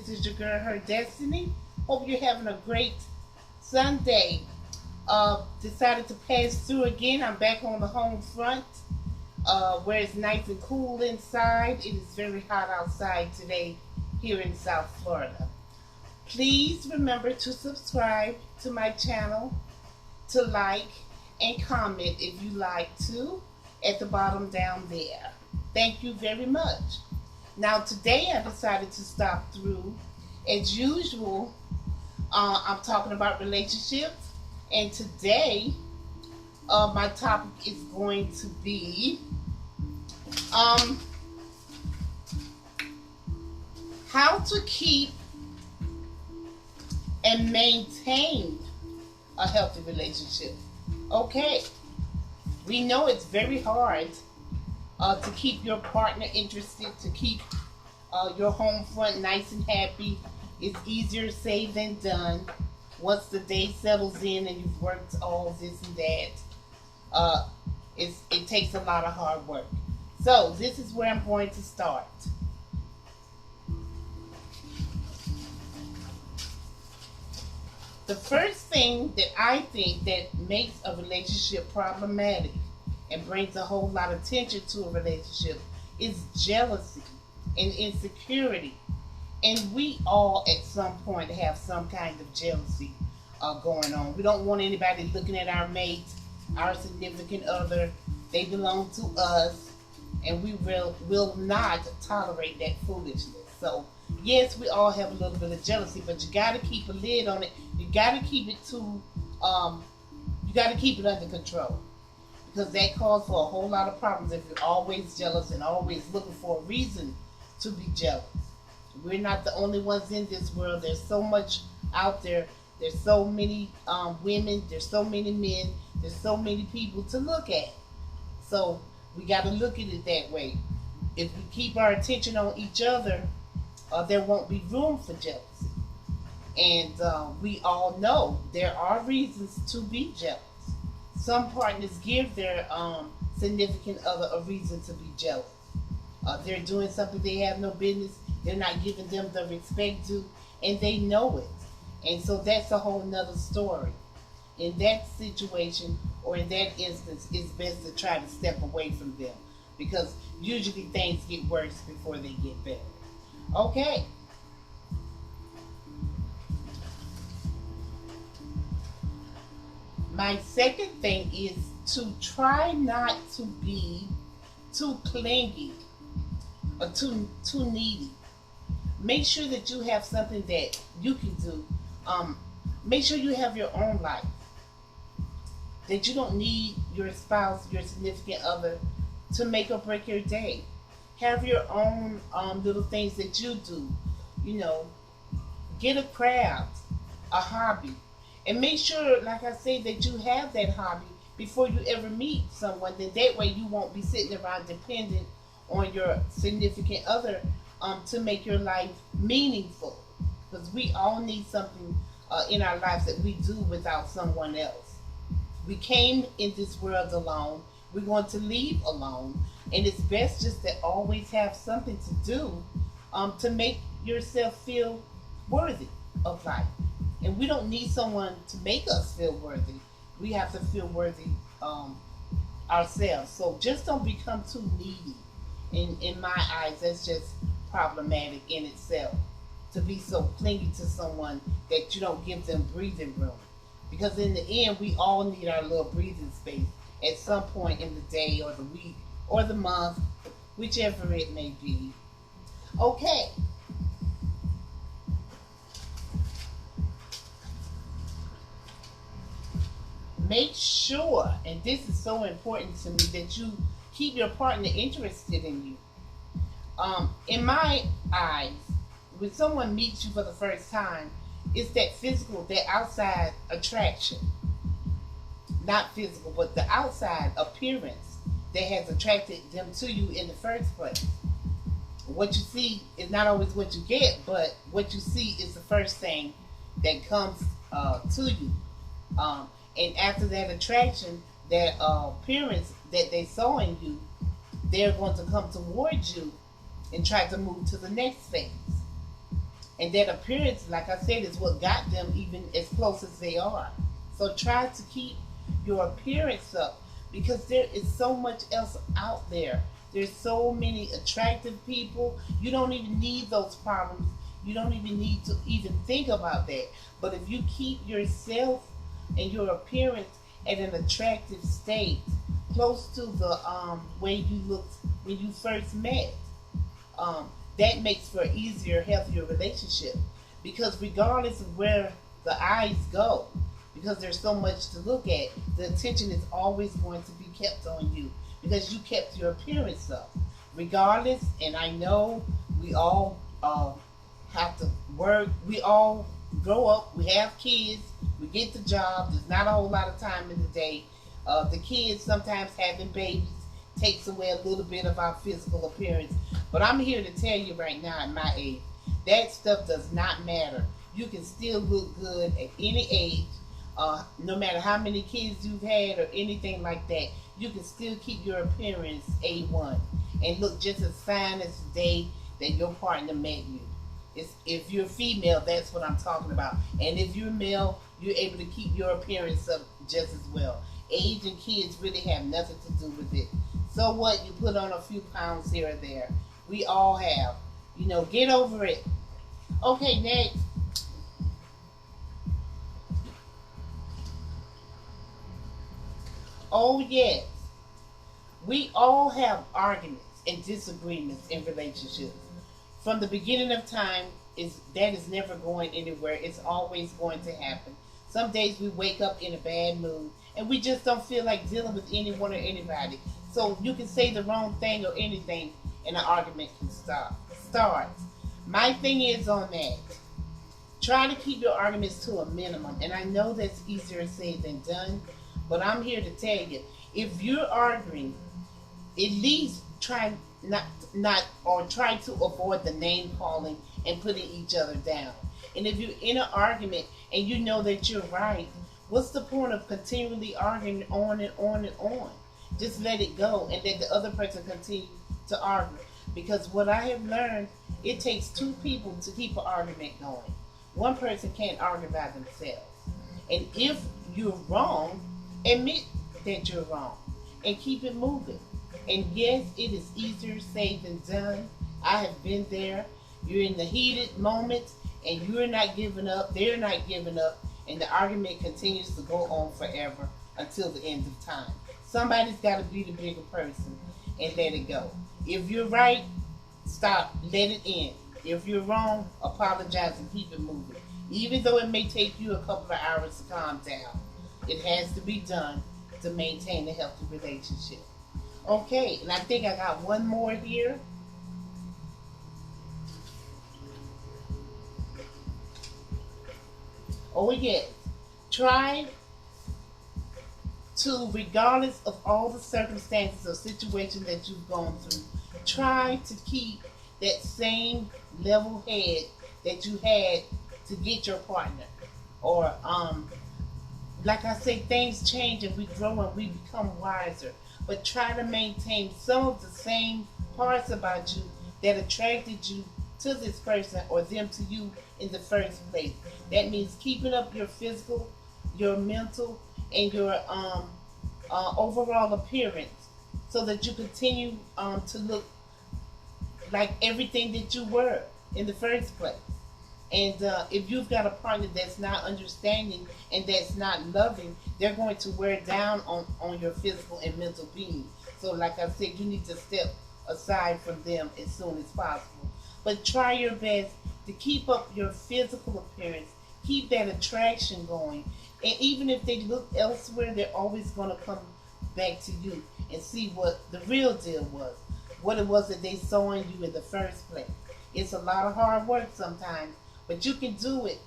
This is your girl, Her Destiny. Hope you're having a great Sunday. Decided to pass through again. I'm back on the home front where it's nice and cool inside. It is very hot outside today here in South Florida. Please remember to subscribe to my channel, to like and comment if you like to at the bottom down there. Thank you very much. Now today I decided to stop through. As usual, I'm talking about relationships, and today my topic is going to be how to keep and maintain a healthy relationship. Okay, we know it's very hard to keep your partner interested, to keep your home front nice and happy. It's easier said than done. Once the day settles in and you've worked all this and that, it takes a lot of hard work. So this is where I'm going to start. The first thing that I think that makes a relationship problematic and brings a whole lot of tension to a relationship is jealousy and insecurity. And we all at some point have some kind of jealousy going on. We don't want anybody looking at our mate, our significant other. They belong to us, and we will not tolerate that foolishness. So yes, we all have a little bit of jealousy, but you got to keep a lid on it. You got to keep it you got to keep it under control, because that calls for a whole lot of problems if you're always jealous and always looking for a reason to be jealous. We're not the only ones in this world. There's so much out there. There's so many women. There's so many men. There's so many people to look at. So we got to look at it that way. If we keep our attention on each other, there won't be room for jealousy. And we all know there are reasons to be jealous. Some partners give their significant other a reason to be jealous. They're doing something they have no business. They're not giving them the respect due, and they know it. And so that's a whole nother story. In that situation, or in that instance, it's best to try to step away from them, because usually things get worse before they get better. Okay. My second thing is to try not to be too clingy or too needy. Make sure that you have something that you can do. Make sure you have your own life. That you don't need your spouse, your significant other, to make or break your day. Have your own little things that you do. You know, get a craft, a hobby. And make sure, like I say, that you have that hobby before you ever meet someone. Then that way you won't be sitting around dependent on your significant other to make your life meaningful. Because we all need something in our lives that we do without someone else. We came in this world alone. We're going to leave alone. And it's best just to always have something to do to make yourself feel worthy of life. And we don't need someone to make us feel worthy. We have to feel worthy ourselves. So just don't become too needy. In my eyes, that's just problematic in itself. To be so clingy to someone that you don't give them breathing room. Because in the end, we all need our little breathing space at some point in the day or the week or the month, whichever it may be. Okay. Make sure, and this is so important to me, that you keep your partner interested in you. In my eyes, when someone meets you for the first time, it's that physical, that outside attraction. Not physical, but the outside appearance that has attracted them to you in the first place. What you see is not always what you get, but what you see is the first thing that comes to you. And after that attraction, that appearance that they saw in you, they're going to come towards you and try to move to the next phase. And that appearance, like I said, is what got them even as close as they are. So try to keep your appearance up, because there is so much else out there. There's so many attractive people. You don't even need those problems. You don't even need to even think about that. But if you keep yourself and your appearance at an attractive state, close to the way you looked when you first met, um, that makes for an easier, healthier relationship. Because regardless of where the eyes go, because there's so much to look at, the attention is always going to be kept on you because you kept your appearance up. Regardless, and I know we all have to work, we all grow up, we have kids, we get the job, there's not a whole lot of time in the day. The kids sometimes having babies takes away a little bit of our physical appearance. But I'm here to tell you right now at my age, that stuff does not matter. You can still look good at any age, no matter how many kids you've had or anything like that. You can still keep your appearance A1 and look just as fine as the day that your partner met you. If you're female, that's what I'm talking about. And if you're male, you're able to keep your appearance up just as well. Age and kids really have nothing to do with it. So what? You put on a few pounds here or there. We all have. Get over it. Okay, next. Oh, yes. We all have arguments and disagreements in relationships. From the beginning of time, that is never going anywhere. It's always going to happen. Some days we wake up in a bad mood and we just don't feel like dealing with anyone or anybody. So you can say the wrong thing or anything and an argument can start. My thing is on that. Try to keep your arguments to a minimum. And I know that's easier said than done, but I'm here to tell you, if you're arguing, at least try try to avoid the name calling and putting each other down. And if you're in an argument and you know that you're right, what's the point of continually arguing on and on and on? Just let it go and let the other person continue to argue. Because what I have learned, it takes two people to keep an argument going. One person can't argue by themselves. And if you're wrong, admit that you're wrong and keep it moving. And yes, it is easier said than done. I have been there. You're in the heated moments and you're not giving up, they're not giving up, and the argument continues to go on forever until the end of time. Somebody's got to be the bigger person and let it go. If you're right, stop, let it end. If you're wrong, apologize and keep it moving. Even though it may take you a couple of hours to calm down, it has to be done to maintain a healthy relationship. Okay, and I think I got one more here. Oh yes, try to, regardless of all the circumstances or situations that you've gone through, try to keep that same level head that you had to get your partner. Or like I say, things change and we grow and we become wiser. But try to maintain some of the same parts about you that attracted you to this person or them to you in the first place. That means keeping up your physical, your mental, and your overall appearance so that you continue to look like everything that you were in the first place. And if you've got a partner that's not understanding and that's not loving, they're going to wear down on your physical and mental being. So like I said, you need to step aside from them as soon as possible. But try your best to keep up your physical appearance, keep that attraction going. And even if they look elsewhere, they're always going to come back to you and see what the real deal was, what it was that they saw in you in the first place. It's a lot of hard work sometimes, but you can do it.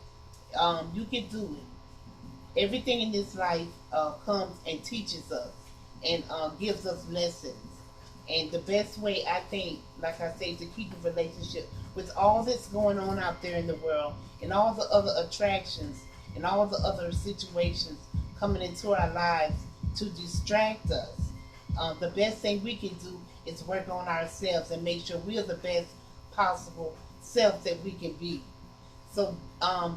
You can do it. Everything in this life comes and teaches us and gives us lessons. And the best way, I think, like I say, to keep a relationship with all that's going on out there in the world and all the other attractions and all the other situations coming into our lives to distract us, the best thing we can do is work on ourselves and make sure we're the best possible self that we can be. So,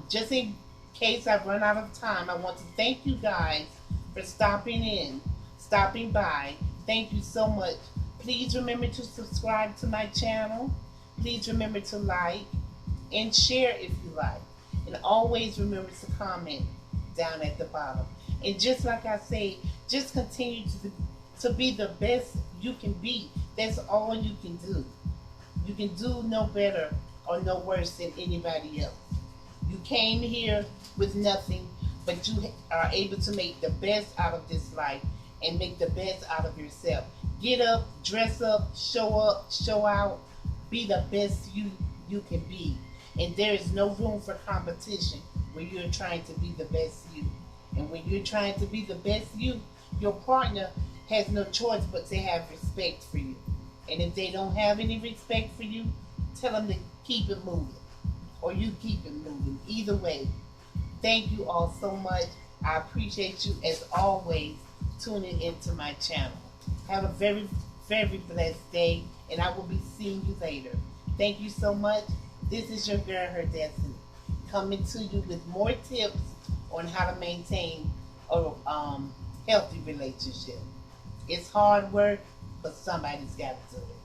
just in case I run out of time, I want to thank you guys for stopping by. Thank you so much. Please remember to subscribe to my channel. Please remember to like and share if you like. And always remember to comment down at the bottom. And just like I say, just continue to be the best you can be. That's all you can do. You can do no better or no worse than anybody else. You came here with nothing, but you are able to make the best out of this life and make the best out of yourself. Get up, dress up, show out, be the best you can be. And there is no room for competition when you're trying to be the best you. And when you're trying to be the best you, your partner has no choice but to have respect for you. And if they don't have any respect for you, tell them to keep it moving. Or you keep it moving. Either way, thank you all so much. I appreciate you as always tuning into my channel. Have a very, very blessed day, and I will be seeing you later. Thank you so much. This is your girl, Her Destiny, coming to you with more tips on how to maintain a healthy relationship. It's hard work, but somebody's got to do it.